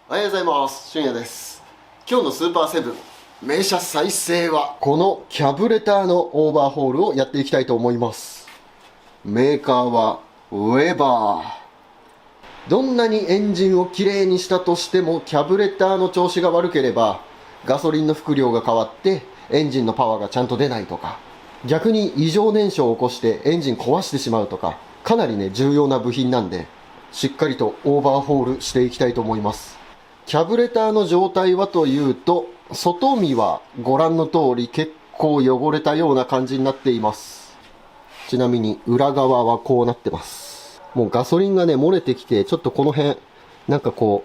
おはようございます。俊也です。今日のスーパーセブン名車再生はこのキャブレターのオーバーホールをやっていきたいと思います。メーカーはウェバー。どんなにエンジンをきれいにしたとしてもキャブレターの調子が悪ければガソリンの復量が変わってエンジンのパワーがちゃんと出ないとか、逆に異常燃焼を起こしてエンジン壊してしまうとか、かなりね重要な部品なんで、しっかりとオーバーホールしていきたいと思います。キャブレターの状態はというと、外見はご覧の通り結構汚れたような感じになっています。ちなみに裏側はこうなってます。もうガソリンがね漏れてきて、ちょっとこの辺なんかこ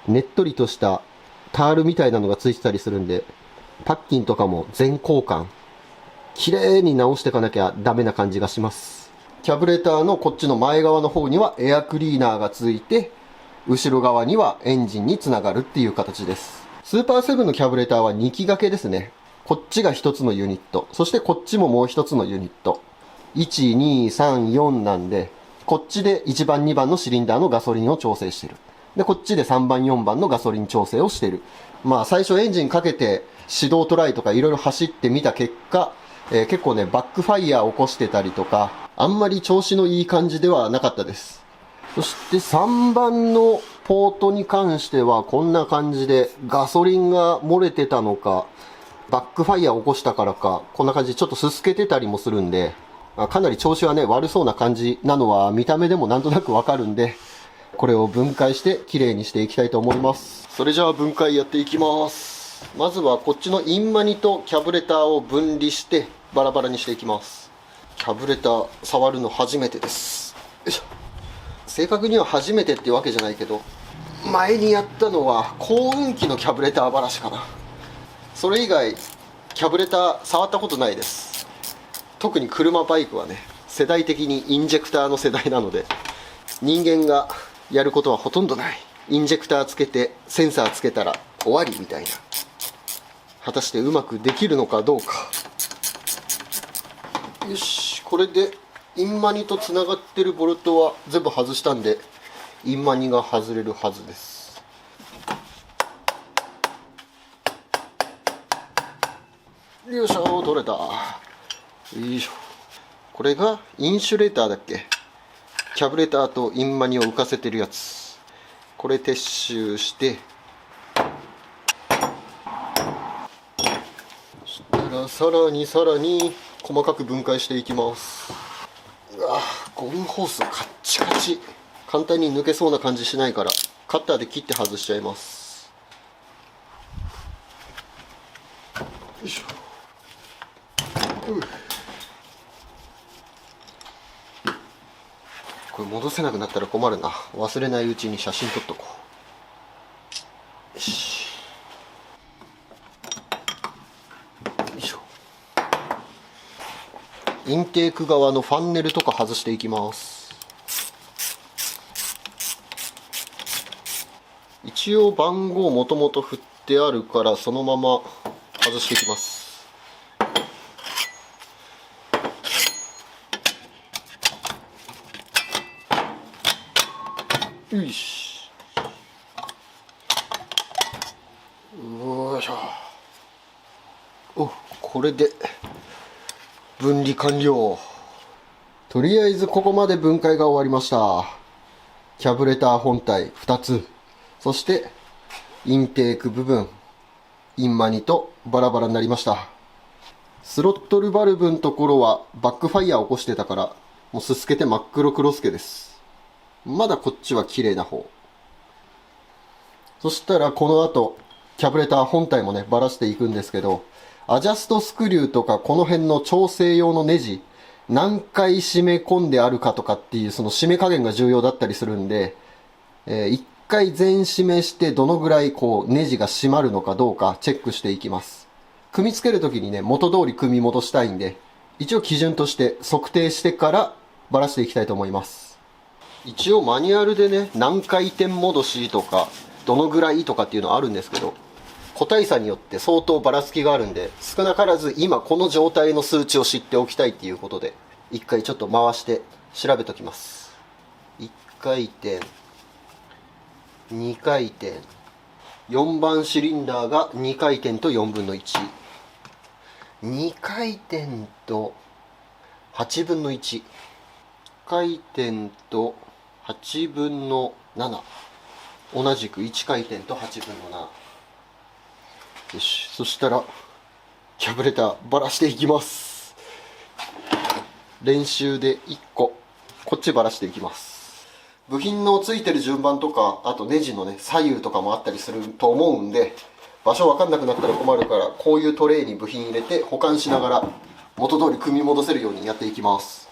うねっとりとしたタールみたいなのがついてたりするんで、パッキンとかも全交換綺麗に直していかなきゃダメな感じがします。キャブレターのこっちの前側の方にはエアクリーナーがついて、後ろ側にはエンジンにつながるっていう形です。スーパーセブンのキャブレターは2機掛けですね。こっちが1つのユニット、そしてこっちももう1つのユニット。1、2、3、4なんで、こっちで1番2番のシリンダーのガソリンを調整してる。で、こっちで3番4番のガソリン調整をしてる。まあ最初エンジンかけて始動トライとかいろいろ走ってみた結果、結構ねバックファイヤー起こしてたりとか、あんまり調子のいい感じではなかったです。そして3番のポートに関してはこんな感じでガソリンが漏れてたのか、バックファイヤー起こしたからか、こんな感じでちょっとすすけてたりもするんで、かなり調子はね悪そうな感じなのは見た目でもなんとなくわかるんで、これを分解してきれいにしていきたいと思います。それじゃあ分解やっていきます。まずはこっちのインマニとキャブレターを分離してバラバラにしていきます。キャブレター触るの初めてです。よいしょ。正確には初めてってわけじゃないけど、前にやったのは幸運期のキャブレターばらしかな。それ以外キャブレター触ったことないです。特に車バイクはね世代的にインジェクターの世代なので、人間がやることはほとんどない。インジェクターつけてセンサーつけたら終わりみたいな。果たしてうまくできるのかどうか。よし、これでインマニとつながってるボルトは全部外したんで、インマニが外れるはずです。よいしょ、取れた。よいしょ。これがインシュレーターだっけ。キャブレターとインマニを浮かせてるやつ。これ撤収して、そしたらさらに細かく分解していきます。うわ、ゴムホースカッチカチ。簡単に抜けそうな感じしないからカッターで切って外しちゃいます。よいしょ。これ戻せなくなったら困るな。忘れないうちに写真撮っとこう。よし。よいしょ。インテーク側のファンネルとか外していきます。一応番号もともと振ってあるからそのまま外していきます。よいしょ。よいしょ。お、これで分離完了。とりあえずここまで分解が終わりました。キャブレター本体2つ、そしてインテーク部分、インマニとバラバラになりました。スロットルバルブのところはバックファイヤー起こしてたから、もうすすけて真っ黒クロスケです。まだこっちは綺麗な方。そしたらこの後キャブレター本体もねばらしていくんですけど、アジャストスクリューとかこの辺の調整用のネジ何回締め込んであるかとかっていうその締め加減が重要だったりするんで、一回全締めしてどのぐらいこうネジが締まるのかどうかチェックしていきます。組み付けるときにね元通り組み戻したいんで、一応基準として測定してからばらしていきたいと思います。一応マニュアルでね何回転戻しとかどのぐらいとかっていうのはあるんですけど、個体差によって相当ばらつきがあるんで、少なからず今この状態の数値を知っておきたいっていうことで、一回ちょっと回して調べときます。1回転2回転4番シリンダーが2回転と4分の1。2回転と8分の1。回転と8分の7。同じく1回転と8分の7。よし、そしたらキャブレターバラしていきます。練習で1個こっちバラしていきます。部品のついてる順番とか、あとネジのね左右とかもあったりすると思うんで、場所分かんなくなったら困るから、こういうトレイに部品入れて保管しながら元通り組み戻せるようにやっていきます。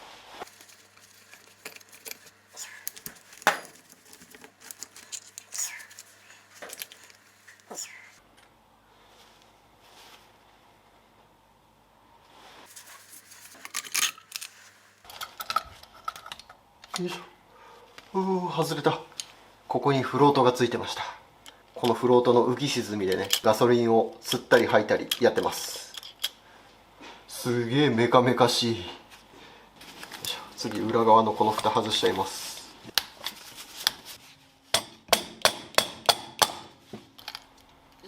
よいしょ。外れた。ここにフロートがついてました。このフロートの浮き沈みでね、ガソリンを吸ったり吐いたりやってます。すげえメカメカしい。よいしょ。次裏側のこの蓋外しちゃいます。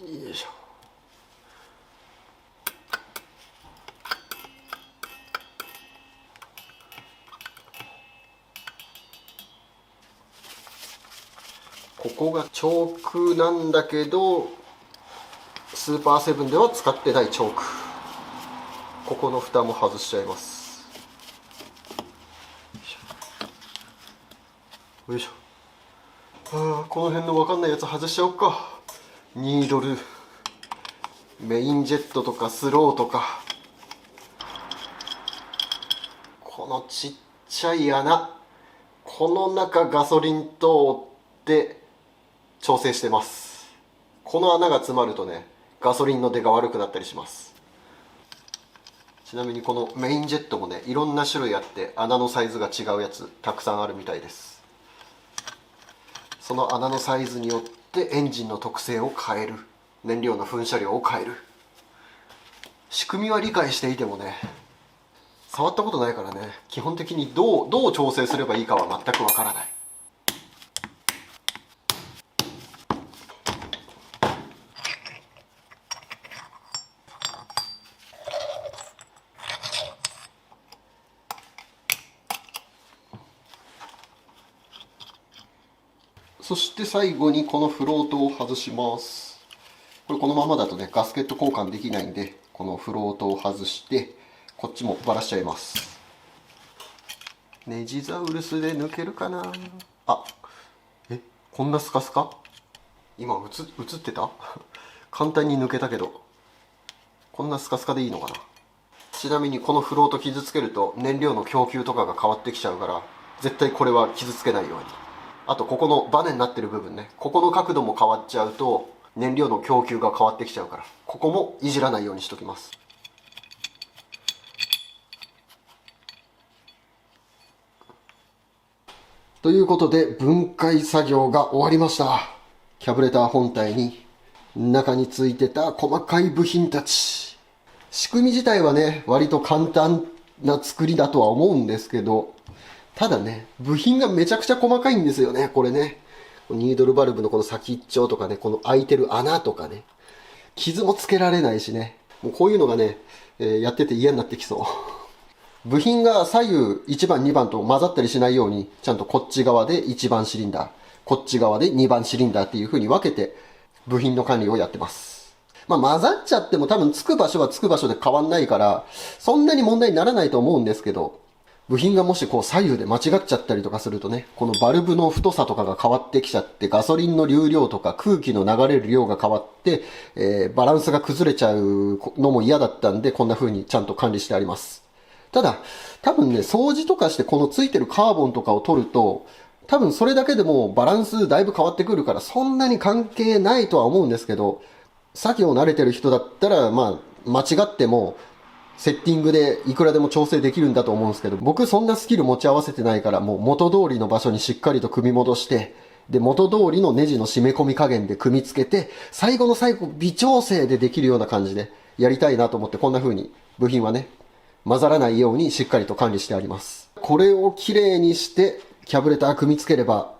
よいしょ。ここがチョークなんだけど、スーパーセブンでは使ってないチョーク。ここの蓋も外しちゃいます。よいしょ。この辺の分かんないやつ外しちゃおうか。ニードル、メインジェットとかスローとか、このちっちゃい穴、この中ガソリン通って調整してます。この穴が詰まるとね、ガソリンの出が悪くなったりします。ちなみにこのメインジェットもね、いろんな種類あって穴のサイズが違うやつたくさんあるみたいです。その穴のサイズによってエンジンの特性を変える、燃料の噴射量を変える。仕組みは理解していてもね、触ったことないからね、基本的にどう調整すればいいかは全くわからない。そして最後にこのフロートを外します。これこのままだとね、ガスケット交換できないんで、このフロートを外してこっちもバラしちゃいます。ネジザウルスで抜けるかなあ。こんなスカスカ、今映ってた簡単に抜けたけど、こんなスカスカでいいのかな。ちなみにこのフロート傷つけると燃料の供給とかが変わってきちゃうから、絶対これは傷つけないように。あとここのバネになってる部分ね、ここの角度も変わっちゃうと燃料の供給が変わってきちゃうから、ここもいじらないようにしときます。ということで分解作業が終わりました。キャブレター本体に中についてた細かい部品たち。仕組み自体はね、割と簡単な作りだとは思うんですけど、ただね、部品がめちゃくちゃ細かいんですよね、これね。ニードルバルブのこの先っちょとかね、この開いてる穴とかね、傷もつけられないしね、もうこういうのがね、やってて嫌になってきそう。部品が左右1番2番と混ざったりしないように、ちゃんとこっち側で1番シリンダー、こっち側で2番シリンダーっていう風に分けて部品の管理をやってます。混ざっちゃっても多分つく場所はつく場所で変わんないから、そんなに問題にならないと思うんですけど、部品がもしこう左右で間違っちゃったりとかするとね、このバルブの太さとかが変わってきちゃって、ガソリンの流量とか空気の流れる量が変わって、バランスが崩れちゃうのも嫌だったんで、こんな風にちゃんと管理してあります。ただ、多分ね、掃除とかしてこのついてるカーボンとかを取ると、多分それだけでもバランスだいぶ変わってくるから、そんなに関係ないとは思うんですけど、作業慣れてる人だったら、間違っても、セッティングでいくらでも調整できるんだと思うんですけど、僕そんなスキル持ち合わせてないから、もう元通りの場所にしっかりと組み戻して、で、元通りのネジの締め込み加減で組み付けて、最後の最後、微調整でできるような感じでやりたいなと思って、こんな風に部品はね、混ざらないようにしっかりと管理してあります。これをきれいにして、キャブレター組み付ければ、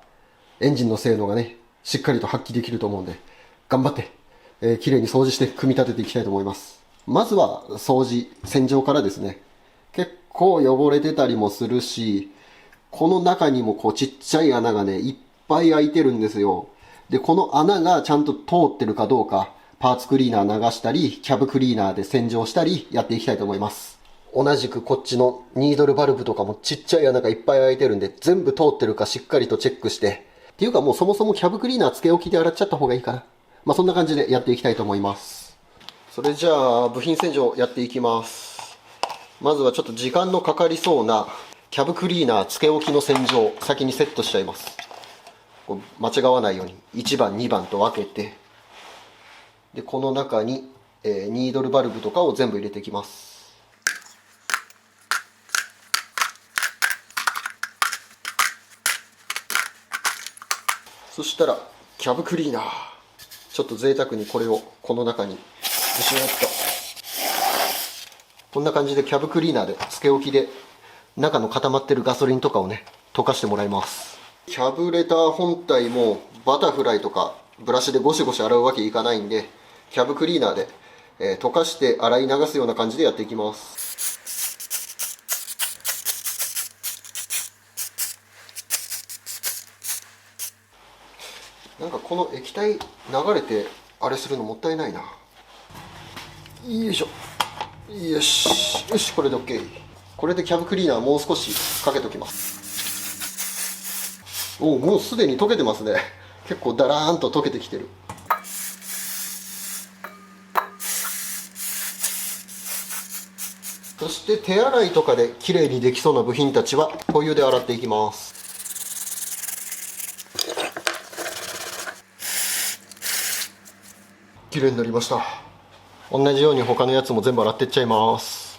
エンジンの性能がね、しっかりと発揮できると思うんで、頑張って、きれいに掃除して組み立てていきたいと思います。まずは掃除、洗浄からですね。結構汚れてたりもするし、この中にもこうちっちゃい穴がね、いっぱい開いてるんですよ。で、この穴がちゃんと通ってるかどうか、パーツクリーナー流したり、キャブクリーナーで洗浄したり、やっていきたいと思います。同じくこっちのニードルバルブとかもちっちゃい穴がいっぱい開いてるんで、全部通ってるかしっかりとチェックして、っていうかもうそもそもキャブクリーナーつけ置きで洗っちゃった方がいいかな。まあそんな感じでやっていきたいと思います。それじゃあ、部品洗浄やっていきます。まずはちょっと時間のかかりそうな、キャブクリーナーつけ置きの洗浄、先にセットしちゃいます。間違わないように1番2番と分けて、でこの中に、ニードルバルブとかを全部入れていきます。そしたらキャブクリーナー、ちょっと贅沢にこれをこの中にブシューッと、こんな感じでキャブクリーナーでつけ置きで中の固まってるガソリンとかをね溶かしてもらいます。キャブレター本体もバタフライとかブラシでゴシゴシ洗うわけいかないんで、キャブクリーナーで、溶かして洗い流すような感じでやっていきます。なんかこの液体流れてあれするのもったいないな。よいしょ。よしよし、これで OK。 これでキャブクリーナーもう少しかけときます。おお、もうすでに溶けてますね。結構ダラーンと溶けてきてる。そして手洗いとかできれいにできそうな部品たちはお湯で洗っていきます。きれいになりました。同じように他のやつも全部洗っていっちゃいます。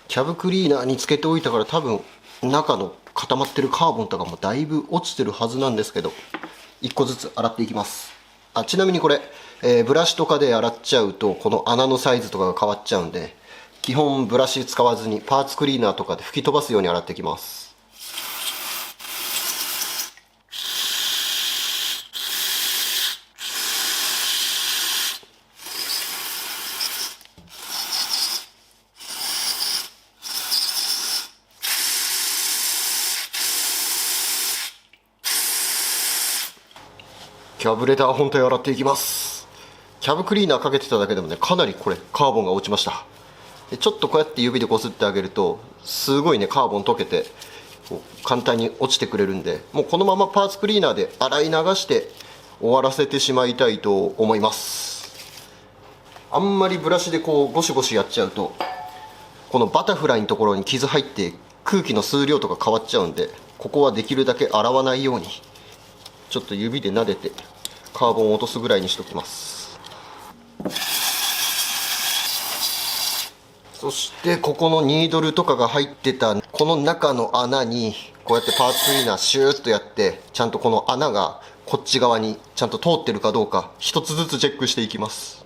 キャブクリーナーにつけておいたから多分中の固まってるカーボンとかもだいぶ落ちてるはずなんですけど、1個ずつ洗っていきます。ちなみにこれ、ブラシとかで洗っちゃうとこの穴のサイズとかが変わっちゃうんで、基本ブラシ使わずにパーツクリーナーとかで吹き飛ばすように洗っていきます。キャブレター本体を洗っていきます。キャブクリーナーかけてただけでもね、かなりこれカーボンが落ちました。でちょっとこうやって指でこすってあげるとすごいねカーボン溶けて簡単に落ちてくれるんで、もうこのままパーツクリーナーで洗い流して終わらせてしまいたいと思います。あんまりブラシでこうゴシゴシやっちゃうとこのバタフライのところに傷入って空気の数量とか変わっちゃうんで、ここはできるだけ洗わないようにちょっと指で撫でてカーボンを落とすぐらいにしときます。そしてここのニードルとかが入ってたこの中の穴にこうやってパーツクリーナーシューッとやって、ちゃんとこの穴がこっち側にちゃんと通ってるかどうか一つずつチェックしていきます。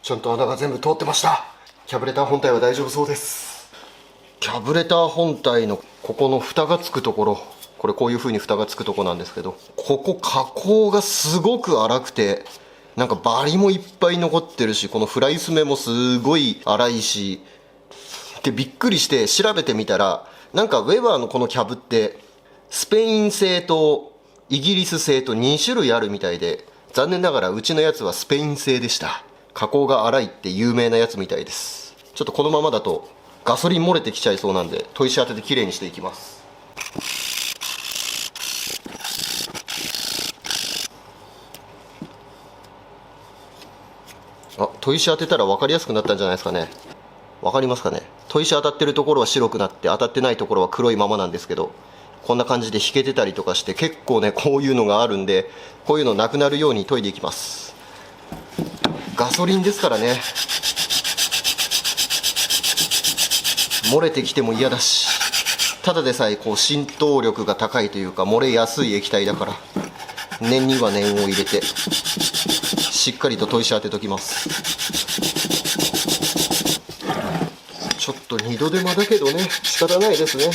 ちゃんと穴が全部通ってました。キャブレター本体は大丈夫そうです。キャブレター本体のここの蓋がつくところ、これこういう風に蓋がつくとこなんですけど、ここ加工がすごく粗くて、なんかバリもいっぱい残ってるし、このフライス目もすごい粗いし、でびっくりして調べてみたら、なんかウェバーのこのキャブってスペイン製とイギリス製と2種類あるみたいで、残念ながらうちのやつはスペイン製でした。加工が粗いって有名なやつみたいです。ちょっとこのままだとガソリン漏れてきちゃいそうなんで、砥石当ててきれいにしていきます。砥石当てたら分かりやすくなったんじゃないですかね。分かりますかね。砥石当たってるところは白くなって当たってないところは黒いままなんですけど、こんな感じで引けてたりとかして、結構ねこういうのがあるんで、こういうのなくなるように研いでいきます。ガソリンですからね。漏れてきても嫌だし、ただでさえこう浸透力が高いというか漏れやすい液体だから、念には念を入れてしっかりと砥石当てときます。ちょっと二度手間だけどね、仕方ないですね。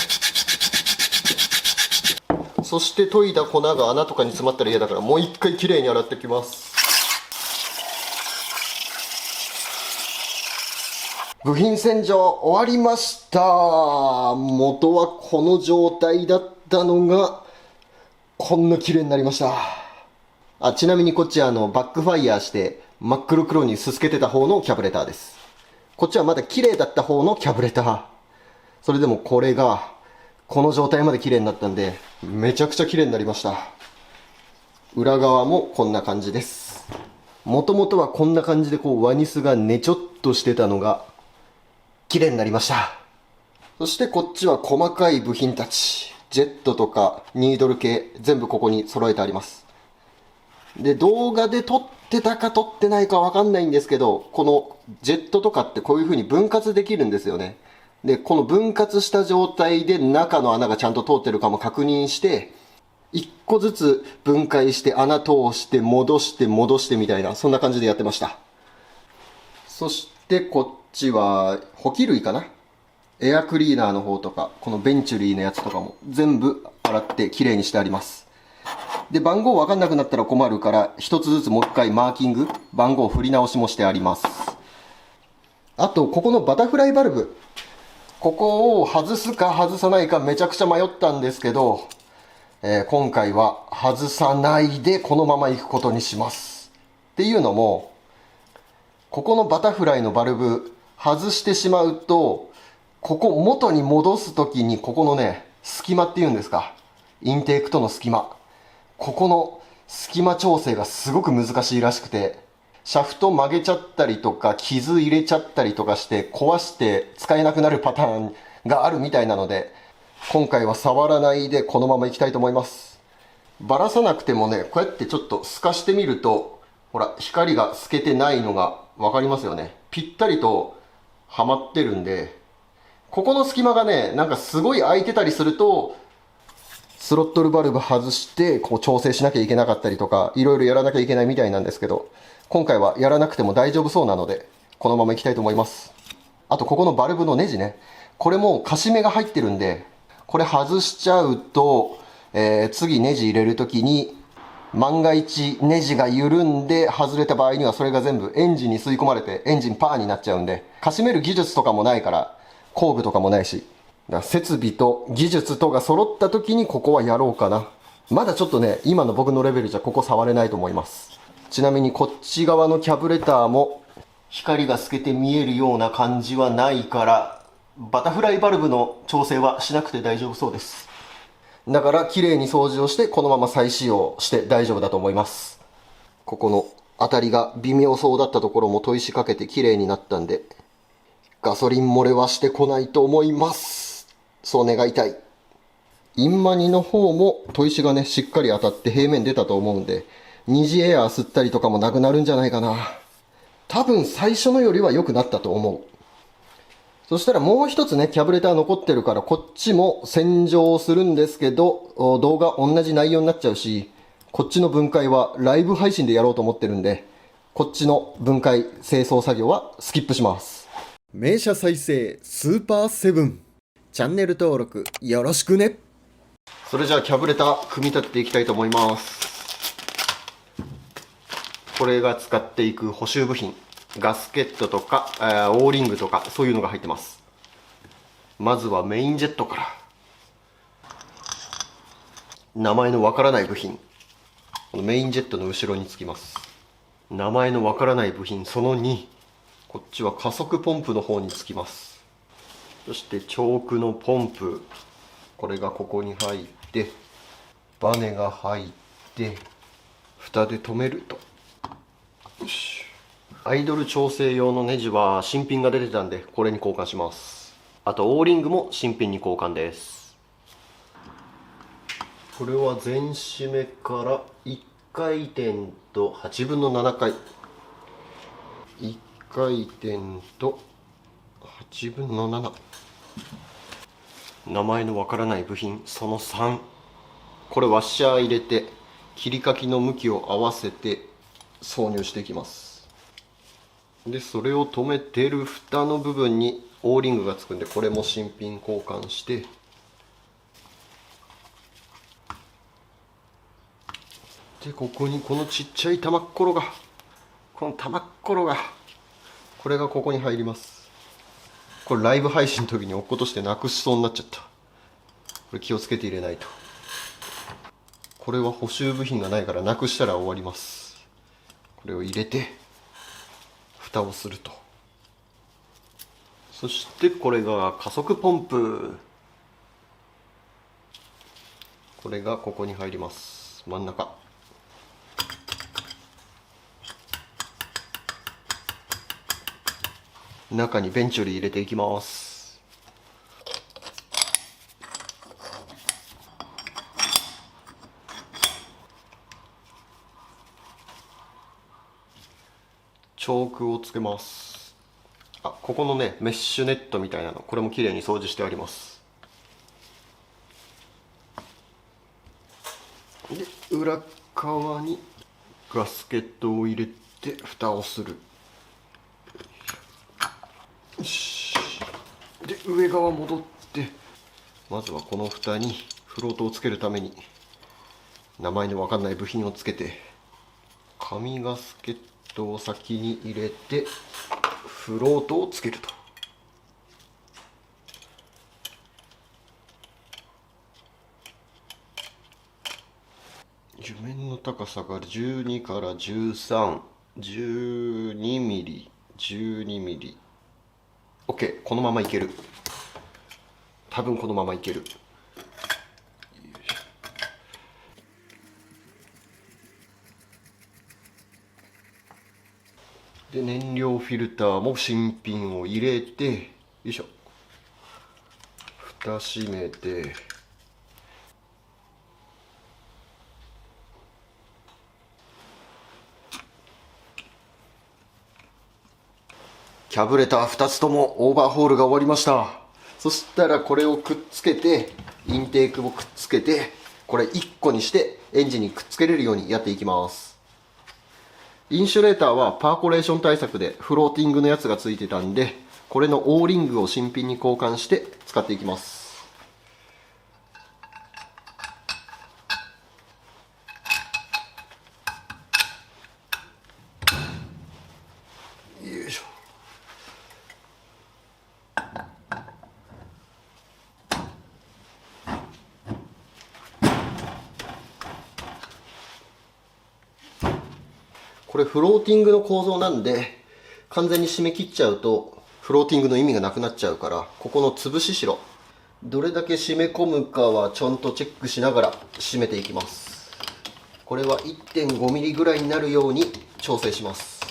そして研いだ粉が穴とかに詰まったら嫌だから、もう一回きれいに洗ってきます。部品洗浄終わりました。元はこの状態だったのがこんな綺麗になりました。ちなみにこっちはバックファイヤーして真っ黒黒にすすけてた方のキャブレターです。こっちはまだ綺麗だった方のキャブレター。それでもこれがこの状態まで綺麗になったんで、めちゃくちゃ綺麗になりました。裏側もこんな感じです。もともとはこんな感じでこうワニスがねちょっとしてたのが綺麗になりました。そしてこっちは細かい部品たち、ジェットとかニードル系全部ここに揃えてあります。で、動画で撮ってたか撮ってないかわかんないんですけど、このジェットとかってこういう風に分割できるんですよね。で、この分割した状態で中の穴がちゃんと通ってるかも確認して、一個ずつ分解して穴通して戻して戻してみたいな、そんな感じでやってました。そしてこっちは補給類かな。エアクリーナーの方とか、このベンチュリーのやつとかも全部洗ってきれいにしてあります。で、番号わかんなくなったら困るから、一つずつもう一回マーキング、番号振り直しもしてあります。あと、ここのバタフライバルブ。ここを外すか外さないかめちゃくちゃ迷ったんですけど、今回は外さないでこのまま行くことにします。っていうのも、ここのバタフライのバルブ外してしまうと、ここ元に戻すときにここのね、隙間っていうんですか。インテークとの隙間。ここの隙間調整がすごく難しいらしくて、シャフト曲げちゃったりとか傷入れちゃったりとかして壊して使えなくなるパターンがあるみたいなので、今回は触らないでこのままいきたいと思います。バラさなくてもね、こうやってちょっと透かしてみると、ほら、光が透けてないのがわかりますよね。ぴったりとはまってるんで、ここの隙間がね、なんかすごい空いてたりすると、スロットルバルブ外してこう調整しなきゃいけなかったりとか、いろいろやらなきゃいけないみたいなんですけど、今回はやらなくても大丈夫そうなので、このままいきたいと思います。あとここのバルブのネジね、これもカシ目が入ってるんで、これ外しちゃうと、次ネジ入れるときに、万が一ネジが緩んで外れた場合にはそれが全部エンジンに吸い込まれてエンジンパーになっちゃうんで、カシめる技術とかもないから、工具とかもないし、だから設備と技術とが揃った時にここはやろうかな。まだちょっとね、今の僕のレベルじゃここ触れないと思います。ちなみにこっち側のキャブレターも光が透けて見えるような感じはないから、バタフライバルブの調整はしなくて大丈夫そうです。だから綺麗に掃除をしてこのまま再使用して大丈夫だと思います。ここの当たりが微妙そうだったところも砥石かけて綺麗になったんで、ガソリン漏れはしてこないと思います。そう願いたい。インマニの方も砥石がね、しっかり当たって平面出たと思うんで、二次エアー吸ったりとかもなくなるんじゃないかな。多分最初のよりは良くなったと思う。そしたらもう一つね、キャブレター残ってるからこっちも洗浄するんですけど、動画同じ内容になっちゃうし、こっちの分解はライブ配信でやろうと思ってるんで、こっちの分解清掃作業はスキップします。名車再生スーパーセブン。チャンネル登録よろしくね。それじゃあキャブレター組み立てていきたいと思います。これが使っていく補修部品、ガスケットとかオーリングとかそういうのが入ってます。まずはメインジェットから。名前のわからない部品、このメインジェットの後ろにつきます。名前のわからない部品その2、こっちは加速ポンプの方につきます。そしてチョークのポンプ、これがここに入って、バネが入って蓋で留めると。よし。アイドル調整用のネジは新品が出てたんでこれに交換します。あとオーリングも新品に交換です。これは全締めから1回転と8分の7回、1回転と8分の7。名前のわからない部品その3。これワッシャー入れて切り欠きの向きを合わせて挿入していきます。でそれを止めてる蓋の部分にオーリングがつくんで、これも新品交換して、でここにこのちっちゃい玉っころが、この玉っころが、これがここに入ります。これライブ配信の時に落っことしてなくしそうになっちゃった。これ気をつけて入れないと。これは補修部品がないからなくしたら終わります。これを入れて蓋をすると。そしてこれが加速ポンプ。これがここに入ります。真ん中。中にベンチュリー入れていきます。チョークをつけます。あ、ここのねメッシュネットみたいなの、これもきれいに掃除してあります。で裏側にガスケットを入れて蓋をする。よし。で上側戻って、まずはこの蓋にフロートをつけるために名前の分かんない部品をつけて、紙ガスケットを先に入れてフロートをつけると。地面の高さが12から13、12ミリ、12ミリ。OK、このままいける。多分このままいける。で燃料フィルターも新品を入れて、よいしょ、蓋閉めて、キャブレター2つともオーバーホールが終わりました。そしたらこれをくっつけて、インテークもくっつけて、これ1個にしてエンジンにくっつけれるようにやっていきます。インシュレーターはパーコレーション対策でフローティングのやつがついてたんで、これのオーリングを新品に交換して使っていきます。よいしょ。これフローティングの構造なんで、完全に締め切っちゃうとフローティングの意味がなくなっちゃうから、ここの潰ししろ、どれだけ締め込むかはちゃんとチェックしながら締めていきます。これは 1.5 ミリぐらいになるように調整します。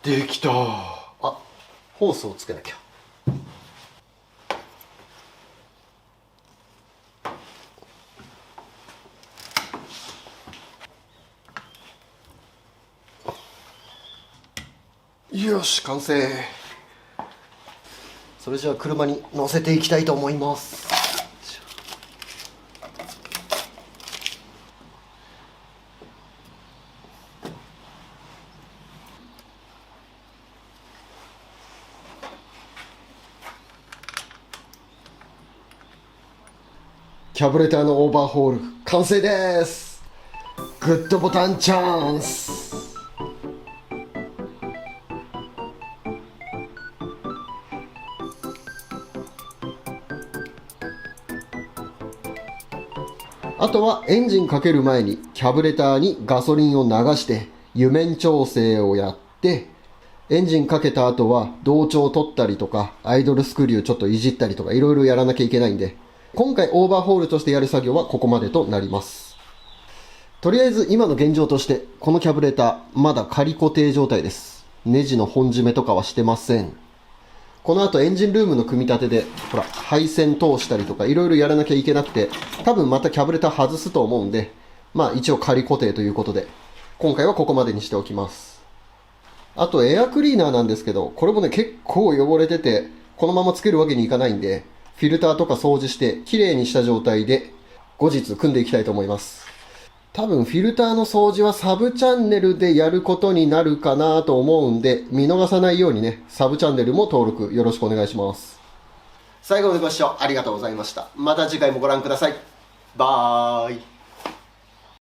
できた。あ、ホースをつけなきゃ。よし、完成。それじゃあ車に乗せていきたいと思います。キャブレターのオーバーホール完成です。グッドボタンチャンス。あとはエンジンかける前にキャブレターにガソリンを流して油面調整をやって、エンジンかけた後は同調を取ったりとかアイドルスクリューちょっといじったりとかいろいろやらなきゃいけないんで、今回オーバーホールとしてやる作業はここまでとなります。とりあえず今の現状として、このキャブレター、まだ仮固定状態です。ネジの本締めとかはしてません。この後エンジンルームの組み立てで、ほら、配線通したりとかいろいろやらなきゃいけなくて、多分またキャブレター外すと思うんで、まあ一応仮固定ということで、今回はここまでにしておきます。あとエアクリーナーなんですけど、これもね結構汚れてて、このままつけるわけにいかないんで、フィルターとか掃除して綺麗にした状態で後日組んでいきたいと思います。多分フィルターの掃除はサブチャンネルでやることになるかなと思うんで、見逃さないようにね、サブチャンネルも登録よろしくお願いします。最後までご視聴ありがとうございました。また次回もご覧ください。バーイ。